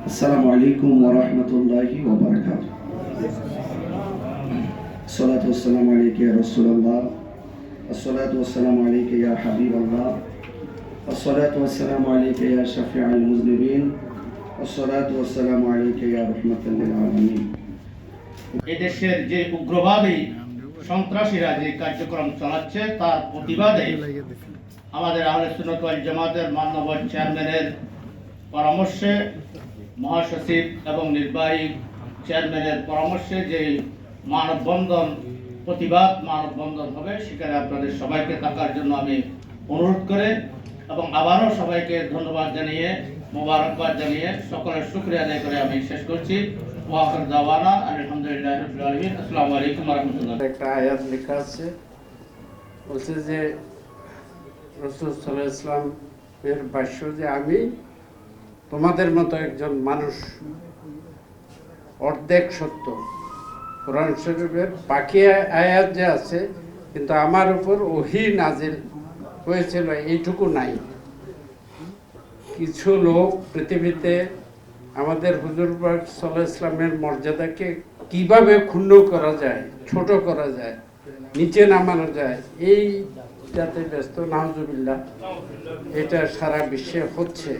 আসসালামু আলাইকুম ওয়া রাহমাতুল্লাহি ওয়া বারাকাতুহু। আসসালাতু ওয়াসসালামু আলাইকা ইয়া রাসূলুল্লাহ, আসসালাতু ওয়াসসালামু আলাইকা ইয়া হাবিবাল্লাহ, আসসালাতু ওয়াসসালামু আলাইকা ইয়া শাফিউল মুযনিবিন, আসসালাতু ওয়াসসালামু আলাইকা ইয়া রাহমাতাল লিল আলামিন। এদেশের যে উগ্রবাদী সন্ত্রাসীরা যে কার্যক্রম চালাচ্ছে তার প্রতিবাদে আমাদের আহলে সুন্নাত ওয়াল জামাতের মাননীয় চেয়ারম্যানের পরামর্শে, মহাসচিব এবং নির্বাহী চেয়ারম্যানের পরামর্শে যে মানববন্ধন মানববন্ধন হবে, সেখানে আপনাদের সবাইকে থাকার জন্য আমি অনুরোধ করে এবং আবারও সবাইকে ধন্যবাদ জানিয়ে, মোবারকবাদ জানিয়ে, সকলের শুকরিয়া আদায় করে আমি শেষ করছি। আসসালামু আলাইকুম ওয়া রাহমাতুল্লাহ। একটা আয়াত লেখা আছে, বলছে যে রাসূল সাল্লাল্লাহু আলাইহি ওয়াসাল্লামের ভাষ্য যে আমি তোমাদের মতো একজন মানুষ, অর্ধেক সত্য। কোরআন শরীফের বাকি আয়াত যে আছে, কিন্তু আমার উপর ওহী নাজিল হয়েছিল এইটুকু নাই। কিছু লোক পৃথিবীতে আমাদের হুজুর পাক সাল্লাল্লাহু আলাইহি ওয়াসাল্লামের মর্যাদাকে কিভাবে ক্ষুণ্ণ করা যায়, ছোট করা যায়, নিচে নামানো যায়, এই যাতে ব্যস্ত, নাউজুবিল্লাহ, এটা সারা বিশ্বে হচ্ছে।